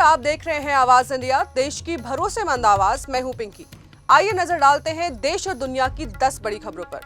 आप देख रहे हैं आवाज इंडिया, देश की भरोसेमंद आवाज। मैं हूं पिंकी। आइए नजर डालते हैं देश और दुनिया की 10 बड़ी खबरों पर।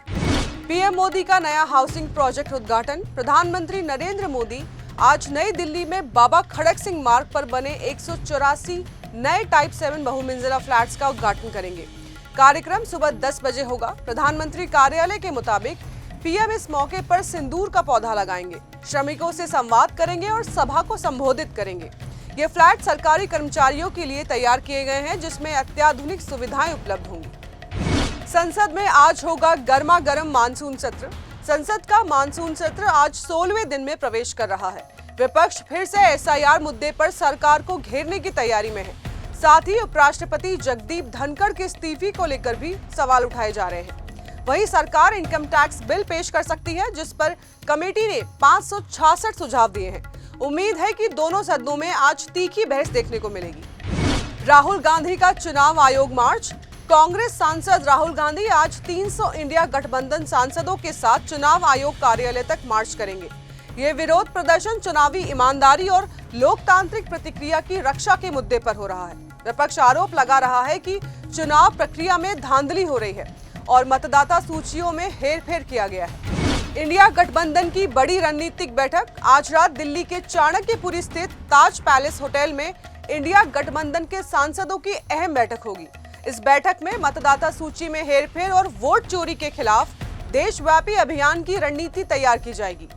पीएम मोदी का नया हाउसिंग प्रोजेक्ट उद्घाटन। प्रधानमंत्री नरेंद्र मोदी आज नई दिल्ली में बाबा खड़क सिंह मार्ग पर बने 184 नए टाइप 7 बहुमंजिला फ्लैट्स का उद्घाटन करेंगे। कार्यक्रम सुबह 10 बजे होगा। प्रधानमंत्री कार्यालय के मुताबिक पीएम इस मौके पर सिंदूर का पौधा लगाएंगे, श्रमिकों से संवाद करेंगे और सभा को संबोधित करेंगे। ये फ्लैट सरकारी कर्मचारियों के लिए तैयार किए गए हैं, जिसमें अत्याधुनिक सुविधाएं उपलब्ध होंगी। संसद में आज होगा गर्मा गर्म मानसून सत्र। संसद का मानसून सत्र आज 16वें दिन में प्रवेश कर रहा है। विपक्ष फिर से एसआईआर मुद्दे पर सरकार को घेरने की तैयारी में है। साथ ही उपराष्ट्रपति जगदीप धनखड़ के इस्तीफे को लेकर भी सवाल उठाए जा रहे हैं। वहीं सरकार इनकम टैक्स बिल पेश कर सकती है, जिस पर कमेटी ने 566 सुझाव दिए हैं। उम्मीद है कि दोनों सदनों में आज तीखी बहस देखने को मिलेगी। राहुल गांधी का चुनाव आयोग मार्च। कांग्रेस सांसद राहुल गांधी आज 300 इंडिया गठबंधन सांसदों के साथ चुनाव आयोग कार्यालय तक मार्च करेंगे। ये विरोध प्रदर्शन चुनावी ईमानदारी और लोकतांत्रिक प्रक्रिया की रक्षा के मुद्दे पर हो रहा है। विपक्ष आरोप लगा रहा है कि चुनाव प्रक्रिया में धांधली हो रही है और मतदाता सूचियों में हेरफेर किया गया है। इंडिया गठबंधन की बड़ी रणनीतिक बैठक। आज रात दिल्ली के चाणक्यपुरी स्थित ताज पैलेस होटल में इंडिया गठबंधन के सांसदों की अहम बैठक होगी। इस बैठक में मतदाता सूची में हेरफेर और वोट चोरी के खिलाफ देशव्यापी अभियान की रणनीति तैयार की जाएगी।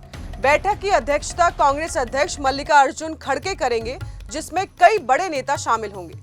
बैठक की अध्यक्षता कांग्रेस अध्यक्ष मल्लिकार्जुन खड़गे करेंगे, जिसमें कई बड़े नेता शामिल होंगे।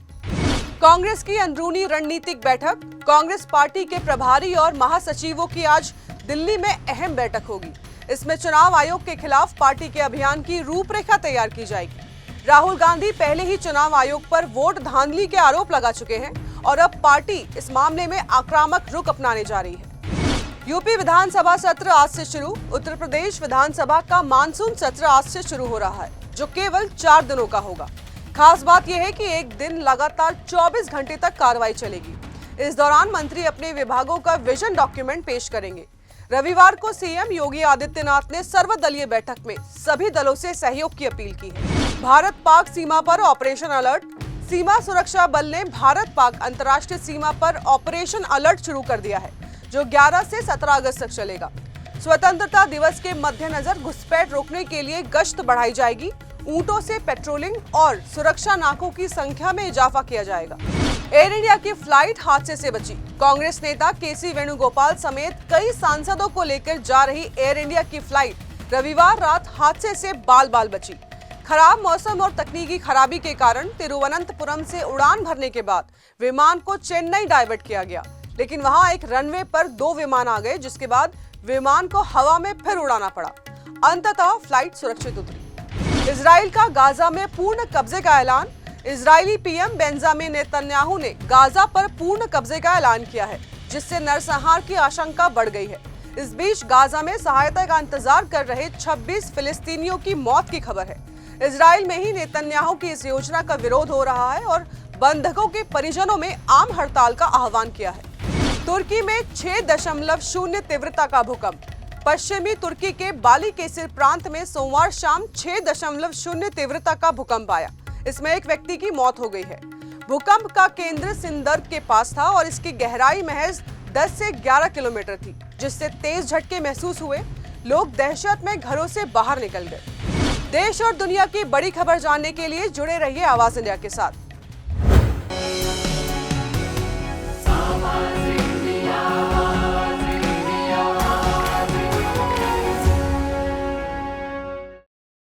कांग्रेस की अंदरूनी रणनीतिक बैठक। कांग्रेस पार्टी के प्रभारी और महासचिवों की आज दिल्ली में अहम बैठक होगी। इसमें चुनाव आयोग के खिलाफ पार्टी के अभियान की रूपरेखा तैयार की जाएगी। राहुल गांधी पहले ही चुनाव आयोग पर वोट धांधली के आरोप लगा चुके हैं और अब पार्टी इस मामले में आक्रामक रुख अपनाने जा रही है। यूपी विधानसभा सत्र आज से शुरू। उत्तर प्रदेश विधानसभा का मानसून सत्र आज से शुरू हो रहा है, जो केवल 4 दिनों का होगा। खास बात यह है कि एक दिन लगातार 24 घंटे तक कार्रवाई चलेगी। इस दौरान मंत्री अपने विभागों का विजन डॉक्यूमेंट पेश करेंगे। रविवार को सीएम योगी आदित्यनाथ ने सर्वदलीय बैठक में सभी दलों से सहयोग की अपील की है। भारत पाक सीमा पर ऑपरेशन अलर्ट। सीमा सुरक्षा बल ने भारत पाक अंतर्राष्ट्रीय सीमा पर ऑपरेशन अलर्ट शुरू कर दिया है, जो 11 से 17 अगस्त तक चलेगा। स्वतंत्रता दिवस के मद्देनजर घुसपैठ रोकने के लिए गश्त बढ़ाई जाएगी। ऊंटों से पेट्रोलिंग और सुरक्षा नाकों की संख्या में इजाफा किया जाएगा। एयर इंडिया की फ्लाइट हादसे से बची। कांग्रेस नेता केसी वेणुगोपाल समेत कई सांसदों को लेकर जा रही एयर इंडिया की फ्लाइट रविवार रात हादसे से बाल बची। खराब मौसम और तकनीकी खराबी के कारण तिरुवनंतपुरम से उड़ान भरने के बाद विमान को चेन्नई डाइवर्ट किया गया, लेकिन वहां एक रनवे पर 2 विमान आ गए, जिसके बाद विमान को हवा में फिर उड़ाना पड़ा। अंततः फ्लाइट सुरक्षित उतरी। इजराइल का गाजा में पूर्ण कब्जे का ऐलान। इजरायली पीएम बेंजामिन नेतन्याहू ने गाजा पर पूर्ण कब्जे का ऐलान किया है, जिससे नरसंहार की आशंका बढ़ गई है। इस बीच गाजा में सहायता का इंतजार कर रहे 26 फिलिस्तीनियों की मौत की खबर है। इजराइल में ही नेतन्याहू की इस योजना का विरोध हो रहा है और बंधकों के परिजनों में आम हड़ताल का आह्वान किया है। तुर्की में 6.0 तीव्रता का भूकंप। पश्चिमी तुर्की के बालिकेसिर प्रांत में सोमवार शाम 6.0 तीव्रता का भूकंप आया। इसमें एक व्यक्ति की मौत हो गई है। भूकंप का केंद्र सिंदर्ग के पास था और इसकी गहराई महज 10 से 11 किलोमीटर थी, जिससे तेज झटके महसूस हुए। लोग दहशत में घरों से बाहर निकल गए। देश और दुनिया की बड़ी खबर जानने के लिए जुड़े रहिए आवाज इंडिया के साथ।